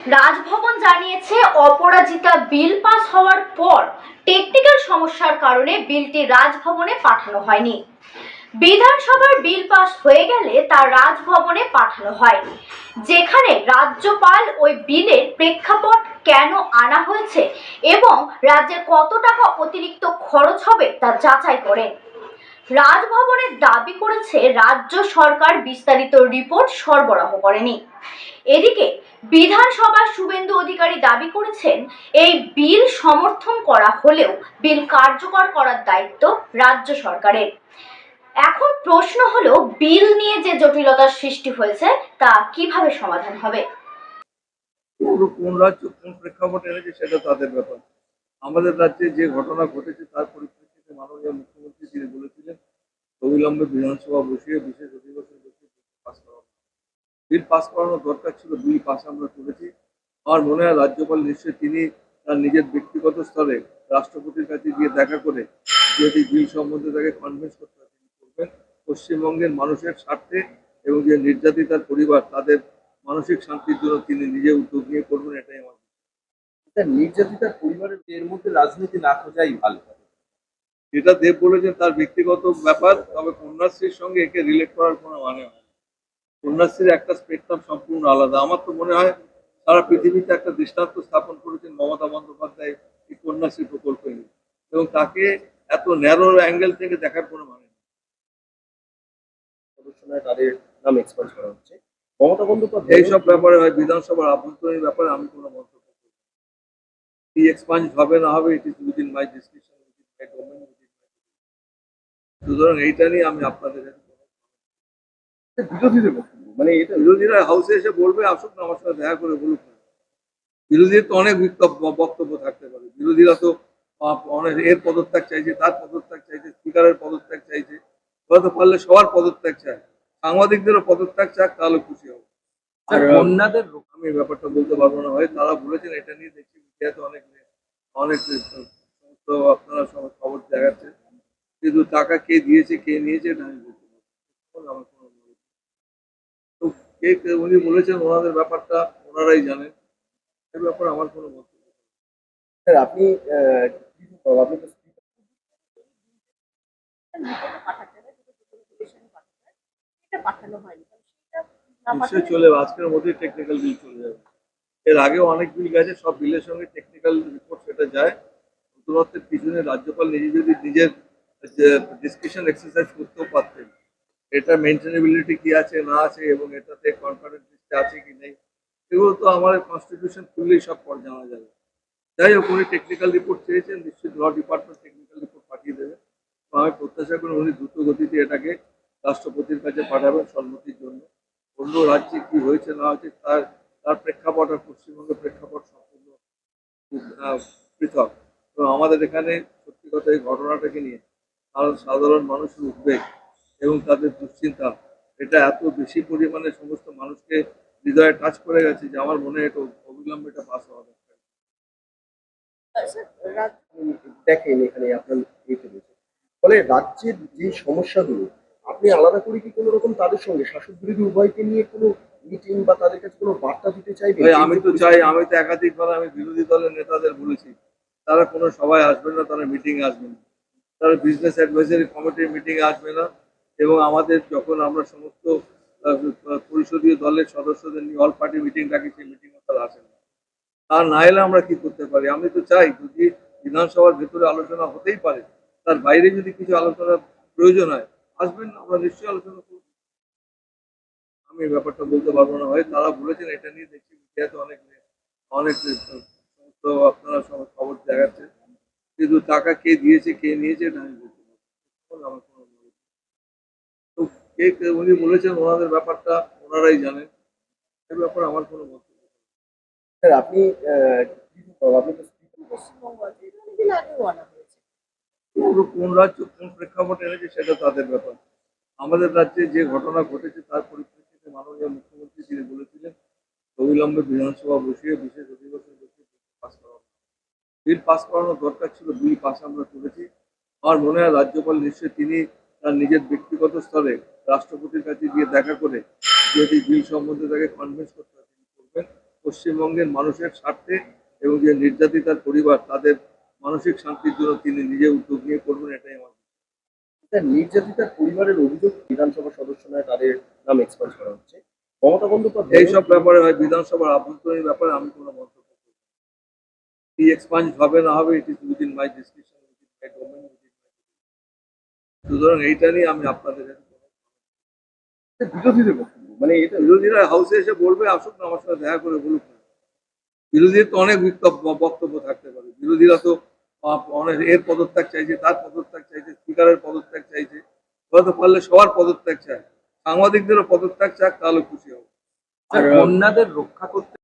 রাজভবন জানিয়েছে অপরাজিতা bill pass হওয়ার পর টেকনিক্যাল সমস্যার কারণে বিলটি রাজভবনে পাঠানো হয়নি। বিধানসভার বিল পাস হয়ে গেলে তা রাজভবনে পাঠানো হয়, যেখানে রাজ্যপাল ওই বিলের প্রেক্ষাপট কেন আনা হয়েছে এবং রাজ্যের কত টাকা অতিরিক্ত খরচ হবে তা যাচাই করেন। রাজভবনের দাবি করেছে রাজ্য সরকার বিস্তারিত রিপোর্ট সরবরাহ করেনি। এদিকে বিধানসভার শুভেন্দু অধিকারী দাবি করেছেন এই বিল সমর্থন করা হলেও বিল কার্যকর করার দায়িত্ব রাজ্য সরকারের। এখন প্রশ্ন হলো, বিল নিয়ে যে জটিলতার সৃষ্টি হয়েছে তা কিভাবে সমাধান হবে? কোন রাজ্য কোন প্রেক্ষাপট এনেছে সেটা তাদের ব্যাপার। আমাদের রাজ্যে যে ঘটনা ঘটেছে তার পরিপ্রেক্ষিতে মাননীয় মুখ্যমন্ত্রী তিনি বলেছিলেন অবিলম্বে বিধানসভা বসিয়ে বিশেষ অধিবেশন বসিয়ে পাস করানো। বিল পাস করানোর দরকার ছিল, বিল পাস আমরা করেছি। আমার মনে হয় রাজ্যপাল নিশ্চয়ই তিনি তার নিজের ব্যক্তিগত স্তরে রাষ্ট্রপতির কাছে গিয়ে দেখা করে যদি বিল সম্বন্ধে তাকে কনভিন্স করতে হয় তিনি করবেন, পশ্চিমবঙ্গের মানুষের স্বার্থে এবং যে নির্যাতিতার পরিবার তাদের মানসিক শান্তির জন্য তিনি নিজে উদ্যোগ নিয়ে করবেন, এটাই আমার। নির্যাতিতার পরিবারের এর মধ্যে রাজনীতি না খোঁজাই ভালো। যেটা দেব বলেছেন তার ব্যক্তিগত ব্যাপার, তবে কন্যাশ্রীর সঙ্গে একে রিলেট করার কোনো মানে হয় না। কন্যাশ্রীর একটা স্পেকট্রাম সম্পূর্ণ আলাদা। আমার তো মনে হয় সারা পৃথিবীতে একটা দৃষ্টান্ত স্থাপন করেছেন মমতা বন্দ্যোপাধ্যায় এই কন্যাশ্রী প্রকল্প নিয়ে, এবং তাকে এত ন্যারো অ্যাঙ্গেল থেকে দেখার কোনো মানে নেই। সদস্যরা তাদের নাম এক্সপান্স করা হচ্ছে। মমতা বন্দ্যোপাধ্যায় এইসব ব্যাপারে হয় বিধানসভার আভ্যন্তরীণ ব্যাপারে আমি কোনো মন্তব্য করি না। কি এক্সপান্স হবে না হবে it is within my discussion within my domain. সুতরাং এইটা নিয়ে আমি আপনাদের কাছে বিরোধীদের বক্তব্য, মানে এটা বিরোধীরা হাউসে এসে বলবে, আসুক না, আমার সাথে দেখা করে বলুক না। বিরোধীদের তো অনেক বক্তব্য থাকতে পারে। বিরোধীরা তো অনেক এর পদত্যাগ চাইছে, তার পদত্যাগ চাইছে, স্পিকারের পদত্যাগ চাইছে, হয়তো পারলে সবার পদত্যাগ চায়, সাংবাদিকদেরও পদত্যাগ চাক, তাহলে খুশি হবো। আর কন্যাদের আমি ব্যাপারটা বলতে পারবো না ভাই, তারা বলেছেন এটা নিয়ে দেখছি মিডিয়াতে অনেক অনেক সমস্ত আপনারা সব খবর দেখাচ্ছে, কিন্তু টাকা কে দিয়েছে কে নিয়েছে এটা আমি বলতে পারবো না। আমার কোনো তো উনি বলেছেন ওনাদের ব্যাপারটা ওনারাই জানেন, এ ব্যাপারে আমার কোনো বক্তব্য নেই। স্যার আপনি আপনি তো নিশ্চয়ই চলে যাবে, আজকের মধ্যেই টেকনিক্যাল বিল চলে যাবে। এর আগেও অনেক বিল গেছে, সব বিলের সঙ্গে টেকনিক্যাল রিপোর্ট সেটা যায়। নতুনত্বের পিছনে রাজ্যপাল নিজে যদি নিজের ডিসকাশন এক্সারসাইজ করতেও পারতেন, এটা মেনটেনেবিলিটি কি আছে না আছে এবং এটাতে কনফারেন্স লিস্টে আছে কি নেই, এগুলো তো আমাদের কনস্টিটিউশন খুললেই সব পর জানা যাবে। যাই হোক, উনি টেকনিক্যাল রিপোর্ট চেয়েছেন, নিশ্চয়ই ল ডিপার্টমেন্ট টেকনিক্যাল রিপোর্ট পাঠিয়ে দেবে। তো আমি প্রত্যাশা করি উনি দ্রুত গতিতে এটাকে রাষ্ট্রপতির কাছে পাঠাবেন সম্মতির জন্য। অন্য রাজ্যে কি হয়েছে না হয়েছে তার তার প্রেক্ষাপট আর পশ্চিমবঙ্গের প্রেক্ষাপট সম্পূর্ণ পৃথক। তো আমাদের এখানে সত্যি কথা এই ঘটনাটাকে নিয়ে সাধারণ মানুষের উদ্বেগ এবং তাদের দুশ্চিন্তা, এটা এত বেশি পরিমাণে সমস্ত মানুষকে হৃদয়ে টাচ করে গেছে যে আমার মনে হয় এটা অবিলম্বে এটা পাস হওয়া দরকার। দেখেন এখানে আপনার ইয়েতে রয়েছে। ফলে রাজ্যের যে সমস্যাগুলো আপনি আলাদা করে কি কোনো রকম তাদের সঙ্গে শাসক বিরোধী উভয়কে নিয়ে কোনো মিটিং বা তাদের কাছে কোনো বার্তা দিতে চাইবেন? ভাই আমি তো চাই, আমি তো একাধিকবার আমি বিরোধী দলের নেতাদের বলেছি তারা কোনো সভায় আসবে না, তারা মিটিং আসবে না, তারা বিজনেস অ্যাডভাইজারি কমিটির মিটিং আসবে না, এবং আমাদের যখন আমরা সমস্ত পরিষদীয় দলের সদস্যদের নিয়ে অল পার্টি মিটিং রাখি সেই মিটিংয়ে তারা আসেন না। আর না এলে আমরা কি করতে পারি? আমি তো চাই যদি বিধানসভার ভেতরে আলোচনা হতেই পারে, তার বাইরে যদি কিছু আলোচনার প্রয়োজন হয় আসবেন, আমরা নিশ্চয়ই আলোচনা করব। আমি এই ব্যাপারটা বলতে পারবো না ভাই, তারা বলেছেন এটা নিয়ে দেখছি মিডিয়াতে অনেক অনেক সমস্ত আপনারা সব খবর দেখাচ্ছে, কিন্তু টাকা কে দিয়েছে কে নিয়েছে এটা আমি বলতে পারবো না। আমার কোনো তো উনি বলেছেন ওনাদের ব্যাপারটা ওনারাই জানেন, এ ব্যাপারে আমার কোনো বক্তব্য নেই। স্যার আপনি আপনি তো কোন রাজ্য কোন প্রেক্ষাপট এনেছে সেটা তাদের ব্যাপার। আমাদের রাজ্যে যে ঘটনা ঘটেছে তার পরিপ্রেক্ষিতে মাননীয় মুখ্যমন্ত্রী তিনি বলেছিলেন অবিলম্বে বিধানসভা বসিয়ে বিশেষ অধিবেশন বসিয়ে পাস করানো। বিল পাস করানোর দরকার ছিল, বিল পাস আমরা করেছি। আমার মনে হয় রাজ্যপাল নিশ্চয়ই তিনি তার নিজের ব্যক্তিগত স্তরে রাষ্ট্রপতির কাছে গিয়ে দেখা করে যদি বিল সম্বন্ধে তাকে কনভিন্স করতে হয় তিনি করবেন, পশ্চিমবঙ্গের মানুষের স্বার্থে এবং যে নির্যাতিতার পরিবার তাদের মানসিক শান্তির জন্য তিনি নিজে উদ্যোগ নিয়ে করবেন, এটাই আমার। স্যার, নির্যাতিতার পরিবারের অভিযোগ বিধানসভা সদস্য নয়, তাদের নাম এক্সপান্স করা হচ্ছে। মমতা বন্দ্যোপাধ্যায় এইসব ব্যাপারে হয় বিধানসভার আভ্যন্তরীণ ব্যাপারে আমি কোনো মন্তব্য করব না। কি এক্সপাঞ্জ হবে না হবে, it is within my description, within my domain, সুতরাং এইটা নিয়ে আমি আপনাদের বিরোধীদের বক্তব্য, মানে এটা বিরোধীরা হাউসে এসে বলবে, আসুক না আমার সাথে দেখা করে বলুক না। বিরোধীদের তো অনেক বক্তব্য থাকতে পারে। বিরোধীরা তো অনেক এর পদত্যাগ চাইছে, তার পদত্যাগ চাইছে, স্পিকারের পদত্যাগ চাইছে, হয়তো পারলে সবার পদত্যাগ চায়, সাংবাদিকদেরও পদত্যাগ চাক, তাহলে খুশি হবে। আর বন্যাদের রক্ষা